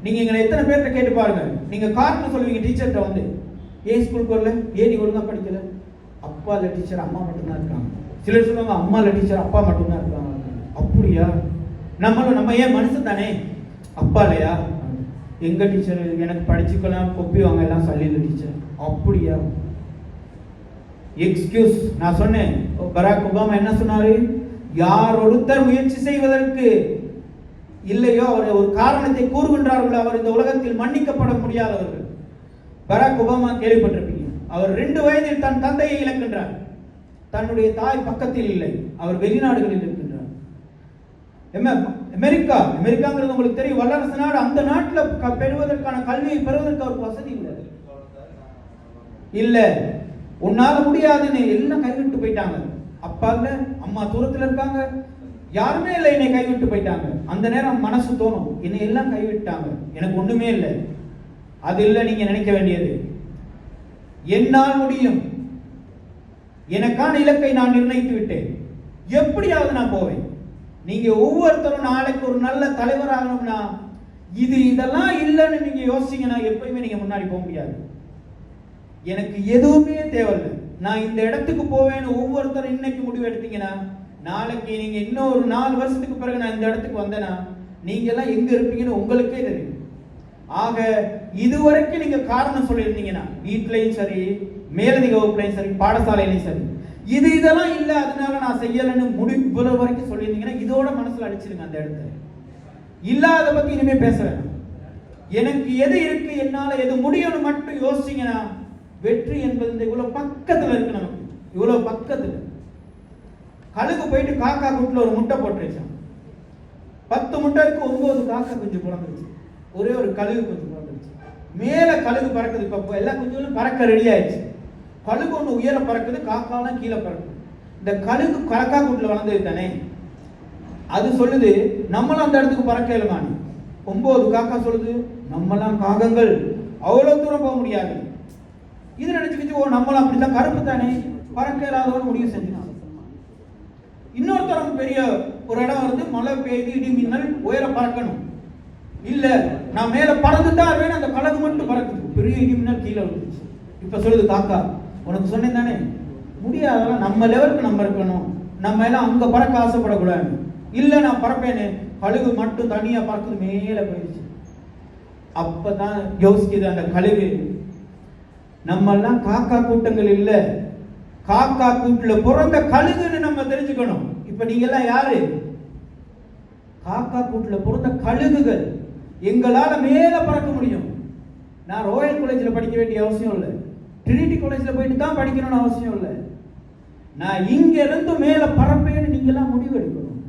நீங்க எங்களை எத்தனை பேர்கிட்ட கேட்டு பாருங்க, நீங்க காரணம் சொல்லுவீங்க டீச்சர்கிட்ட வந்து, ஏன் ஸ்கூலுக்கு வரல, ஏன் நீ ஒழுங்கா படிக்கல, அப்பா இல்ல டீச்சர் அம்மா மட்டும்தான் இருக்காங்க. சிலர் சொல்லுவாங்க அம்மா இல்ல டீச்சர் அப்பா மட்டும்தான் இருக்காங்க. அப்படியா? நம்ம ஏன் மனுஷன் தானே, அப்பா இல்லையா? எங்க டீச்சர் எனக்கு படிச்சுக்கலாம் கொப்பி வாங்க எல்லாம் சொல்லிடல டீச்சர். அப்படியா? எக்ஸ்கியூஸ். நான் சொன்னேன், பராக் ஒபாமா என்ன சொன்னாரு, யார் ஒருத்தர் முயற்சி செய்வதற்கு இல்லையோ அவர் ஒரு காரணத்தை கூறுகின்றார்களோ அவர் இந்த உலகத்தில் மன்னிக்கப்பட முடியாதவர்கள். பராக் ஒபாமா கேள்விப்பட்டிருப்பீங்க. அவர் 2 வயதில் தன் தந்தையை இழக்கின்றார். தன்னுடைய தாய் பக்கத்தில் இல்லை, அவர் வெளிநாடுகளில் இருக்கின்றார். அமெரிக்காங்கிறது உங்களுக்கு தெரியும், வல்லரசு நாடு. அந்த நாட்டில் பெறுவதற்கான கல்வியை பெறுவதற்கு அவருக்கு வசதி இல்ல. உன்னால முடியாதுன்னு எல்லாம் கைவிட்டு போயிட்டாங்க. அப்பா இல்ல, அம்மா தூரத்துல இருக்காங்க, யாருமே இல்லை, என்னை கைவிட்டு போயிட்டாங்க. அந்த நேரம் மனசு தோணும், என்னை எல்லாம் கைவிட்டாங்க, எனக்கு ஒண்ணுமே இல்லை. அது இல்லை நீங்க நினைக்க வேண்டியது, என்னால் முடியும், எனக்கான இலக்கை நான் நிர்ணயித்து விட்டேன், எப்படியாவது நான் போவேன். நீங்க ஒவ்வொருத்தரும் நாளைக்கு ஒரு நல்ல தலைவராகணும்னா இதெல்லாம் இல்லைன்னு நீங்க யோசிச்சீங்கன்னா எப்பயுமே நீங்க முன்னாடி போக முடியாது. எனக்கு எதுவுமே தேவையில்லை, நான் இந்த இடத்துக்கு போவேன்னு ஒவ்வொருத்தரும் இன்னைக்கு முடிவு எடுத்தீங்கன்னா நாளைக்கு நீங்க இன்னும் ஒரு 4 வருஷத்துக்கு பிறகு நான் இந்த இடத்துக்கு வந்தேன்னா நீங்க எல்லாம் எங்க இருப்பீங்கன்னு உங்களுக்கே தெரியும். ஆக இதுவரைக்கும் நீங்க காரணம் சொல்லியிருந்தீங்கன்னா வீட்லயும் சரி, மேலதிக வகுப்புலையும் சரி, பாடசாலையிலையும் சரி, இதெல்லாம் இல்ல அதனால நான் செய்யலன்னு இவ்வளவு வரைக்கும் சொல்லியிருந்தீங்கன்னா இதோட மனசுல அடிச்சிருங்க. அந்த இடத்துல இல்லாத பத்தி இனிமே பேச வேண்டாம். எனக்கு எது இருக்கு, என்னால எது முடியும்னு மட்டும் யோசிச்சீங்கன்னா வெற்றி என்பது இந்த இவ்வளவு பக்கத்துல இருக்கு. நமக்கு இவ்வளவு பக்கத்துல. கழுகு போயிட்டு காக்கா கூட்டுல ஒரு முட்டை போட்டுருச்சான். 10 முட்டை இருக்கு, 9 காக்கா குஞ்சு பிறந்துருச்சு, ஒரே ஒரு கழுகு குஞ்சு பிறந்துருச்சு. மேல கழுகு பறக்குது, இப்ப எல்லா குஞ்சுகளும் பறக்க ரெடி ஆயிடுச்சு. கழுகு ஒண்ணு உயர பறக்குது, காக்காலாம் கீழே பறக்குது. இந்த கழுகு காக்கா கூட்டுல வளர்ந்தது தானே, அது சொல்லுது நம்மளாம் அந்த இடத்துக்கு பறக்க இயலுமானு. 9 காக்கா சொல்லுது நம்மளாம் காகங்கள் அவ்வளவு தூரம் போக முடியாது. இது நினைச்சுக்கிச்சு, ஓ நம்மளாம் அப்படித்தான், கருப்பு தானே, பறக்க இல்லாதவன் முடிவு செஞ்சுனான். இன்னொருத்தரம் பெரிய ஒரு இடம் வந்து மழை பெய்து இடி மின்னல் உயர பறக்கணும், இல்ல நான் மேல பறந்துதான் இருவேன், அந்த கழுகு மட்டும் பறக்குது, பெரிய இடி மின்னல் கீழே விழுந்துச்சு. இப்ப சொல்லுது காக்கா, உனக்கு சொன்னேன் தானே முடியாதவங்க நம்ம லெவலுக்கு நம்ம இருக்கணும், நம்ம எல்லாம் அங்க பறக்க ஆசைப்படக்கூடாது. இல்ல நான் பறப்பேன்னு, கழுகு மட்டும் தனியா பறக்குது, மேல போயிடுச்சு. அப்பதான் யோசிக்குது அந்த கழுகு, நம்ம எல்லாம் காக்கா கூட்டங்கள் இல்ல, காக்கா கூட்டுல பிறந்த கழுகுன்னு நம்ம தெரிஞ்சுக்கணும். இப்ப நீங்க எல்லாம் யாரு? காக்கா கூட்டுல பிறந்த கழுகுகள். எங்களால மேல பறக்க முடியும். நான் ராயல் காலேஜ்ல படிக்க வேண்டிய அவசியம் இல்லை, ட்ரினிட்டி காலேஜ்ல போயிட்டு தான் படிக்கணும்னு அவசியம் இல்லை. நான் இங்க இருந்து மேல பறப்பேன்னு நீங்க எல்லாம் முடிவு எடுக்கணும்.